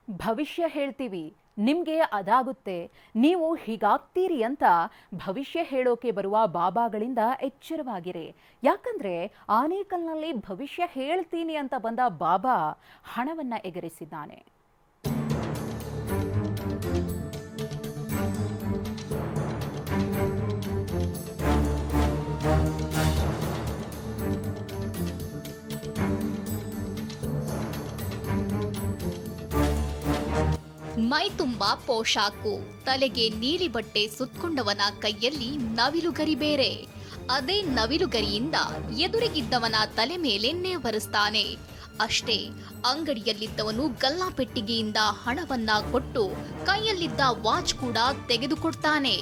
ಭವಿಷ್ಯ ಹೇಳ್ತೀವಿ, ನಿಮಗೆ ಅದಾಗುತ್ತೆ, ನೀವು ಹೀಗಾಗ್ತೀರಿ ಅಂತ ಭವಿಷ್ಯ ಹೇಳೋಕೆ ಬರುವ ಬಾಬಾಗಳಿಂದ ಎಚ್ಚರವಾಗಿರಿ. ಯಾಕಂದ್ರೆ ಆನೇಕಲ್ನಲ್ಲಿ ಭವಿಷ್ಯ ಹೇಳ್ತೀನಿ ಅಂತ ಬಂದ ಬಾಬಾ ಹಣವನ್ನ ಎಗರಿಸಿದ್ದಾನೆ. ಮೈ ತುಂಬಾ ಪೋಷಾಕು, ತಲೆಗೆ ನೀಲಿ ಬಟ್ಟೆ ಸುತ್ತಕೊಂಡವನ ಕೈಯಲ್ಲಿ ನವಿಲುಗರಿ ಬೇರೆ. ಅದೇ ನವಿಲುಗರಿಯಿಂದ ಎದುರಿಗಿದ್ದವನ ತಲೆ ಮೇಲೆ ನೇವರಿಸ್ತಾನೆ. ಅಷ್ಟೇ, ಅಂಗಡಿಯಲ್ಲಿದ್ದವನು ಗಲ್ಲಾಪೆಟ್ಟಿಗೆಯಿಂದ ಹಣವನ್ನ ಕೊಟ್ಟು ಕೈಯಲ್ಲಿದ್ದ ವಾಚ್ ಕೂಡ ತೆಗೆದುಕೊಡ್ತಾನೆ.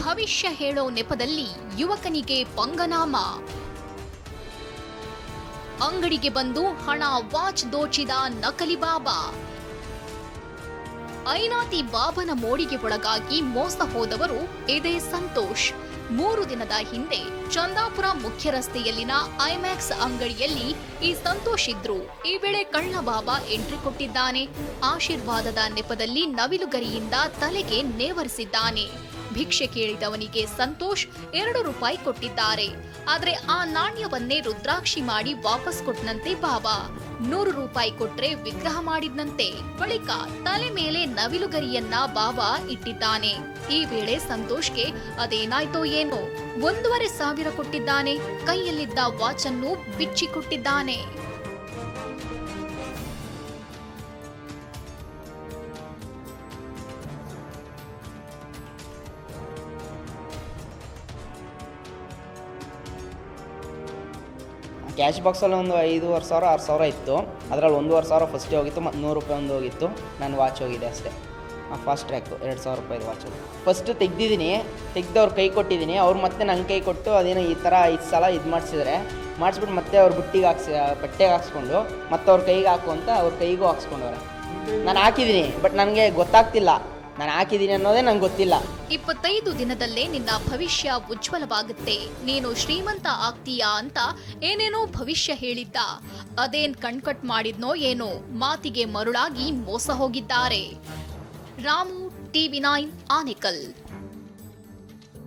ಭವಿಷ್ಯ ಹೇಳೋ ನೆಪದಲ್ಲಿ ಯುವಕನಿಗೆ ಪಂಗನಾಮ. ಅಂಗಡಿಗೆ ಬಂದು ಹಣ ವಾಚ್ ದೋಚಿದ ನಕಲಿ ಬಾಬಾ. ಐನಾತಿ ಬಾಬನ ಮೋಡಿಗೆ ಒಳಗಾಗಿ ಮೋಸ ಹೋದವರು ಇದೇ ಸಂತೋಷ್. 3 ದಿನದ ಹಿಂದೆ ಚಂದಾಪುರ ಮುಖ್ಯ ರಸ್ತೆಯಲ್ಲಿನ ಐಮ್ಯಾಕ್ಸ್ ಅಂಗಡಿಯಲ್ಲಿ ಈ ಸಂತೋಷ್ ಇದ್ರು. ಈ ವೇಳೆ ಕಳ್ಳ ಬಾಬಾ ಎಂಟ್ರಿ ಕೊಟ್ಟಿದ್ದಾನೆ. ಆಶೀರ್ವಾದದ ನೆಪದಲ್ಲಿ ನವಿಲುಗರಿಯಿಂದ ತಲೆಗೆ ನೇವರಿಸಿದ್ದಾನೆ. ಭಿಕ್ಷೆ ಕೇಳಿದವನಿಗೆ ಸಂತೋಷ್ 2 ರೂಪಾಯಿ ಕೊಟ್ಟಿದ್ದಾರೆ. ಆದ್ರೆ ಆ ನಾಣ್ಯವನ್ನೇ ರುದ್ರಾಕ್ಷಿ ಮಾಡಿ ವಾಪಸ್ ಕೊಟ್ಟನಂತೆ ಬಾಬಾ. 100 ರೂಪಾಯಿ ಕೊಟ್ರೆ ವಿಗ್ರಹ ಮಾಡಿದ್ನಂತೆ. ಬಳಿಕ ತಲೆ ಮೇಲೆ ನವಿಲುಗರಿಯನ್ನ ಬಾಬಾ ಇಟ್ಟಿದ್ದಾನೆ. ಈ ವೇಳೆ ಸಂತೋಷ್ಗೆ ಅದೇನಾಯ್ತೋ ಏನೋ 1,500 ಕೊಟ್ಟಿದ್ದಾನೆ. ಕೈಯಲ್ಲಿದ್ದ ವಾಚ್ ಅನ್ನು ಬಿಚ್ಚಿಕೊಟ್ಟಿದ್ದಾನೆ. ಕ್ಯಾಶ್ ಬಾಕ್ಸಲ್ಲಿ ಒಂದು 5,500 6,000 ಇತ್ತು. ಅದರಲ್ಲಿ 1,500 ಫಸ್ಟೇ ಹೋಗಿತ್ತು, ಮತ್ತು 100 ರೂಪಾಯಿ ಒಂದು ಹೋಗಿತ್ತು. ನನ್ನ ವಾಚ್ ಹೋಗಿದೆ ಅಷ್ಟೇ. ಫಾಸ್ಟ್ ಟ್ರ್ಯಾಕು 2,000 ರೂಪಾಯಿ ವಾಚ್. ಫಸ್ಟು ತೆಗ್ದಿದ್ದೀನಿ, ತೆಗ್ದವ್ರು ಕೈ ಕೊಟ್ಟಿದ್ದೀನಿ. ಅವ್ರು ಮತ್ತೆ ನಂಗೆ ಕೈ ಕೊಟ್ಟು ಅದೇನೋ ಈ ಥರ 5 ಸಲ ಇದು ಮಾಡಿಸ್ಬಿಟ್ಟು ಮತ್ತೆ ಅವ್ರ ಬುಟ್ಟಿಗೆ ಬಟ್ಟೆಗೆ ಹಾಕ್ಸ್ಕೊಂಡು ಮತ್ತೆ ಅವ್ರ ಕೈಗೆ ಹಾಕು ಅಂತ ಅವ್ರ ಕೈಗೂ ಹಾಕ್ಸ್ಕೊಂಡವ್ರೆ. ನಾನು ಹಾಕಿದ್ದೀನಿ, ಬಟ್ ನನಗೆ ಗೊತ್ತಾಗ್ತಿಲ್ಲ ನಾನು ಹಾಕಿದ್ದೀನಿ ಅನ್ನೋದೇ ನಂಗೆ ಗೊತ್ತಿಲ್ಲ. 25 ದಿನದಲ್ಲೇ ನಿನ್ನ ಭವಿಷ್ಯ ಉಜ್ವಲವಾಗುತ್ತೆ, ನೀನು ಶ್ರೀಮಂತ ಆಗ್ತೀಯಾ ಅಂತ ಏನೇನೋ ಭವಿಷ್ಯ ಹೇಳಿದ್ದ. ಅದೇನ್ ಕಣ್ಕಟ್ ಮಾಡಿದ್ನೋ ಏನೋ, ಮಾತಿಗೆ ಮರುಳಾಗಿ ಮೋಸ ಹೋಗಿದ್ದಾರೆ. ರಾಮು, TV9 ಆನೇಕಲ್.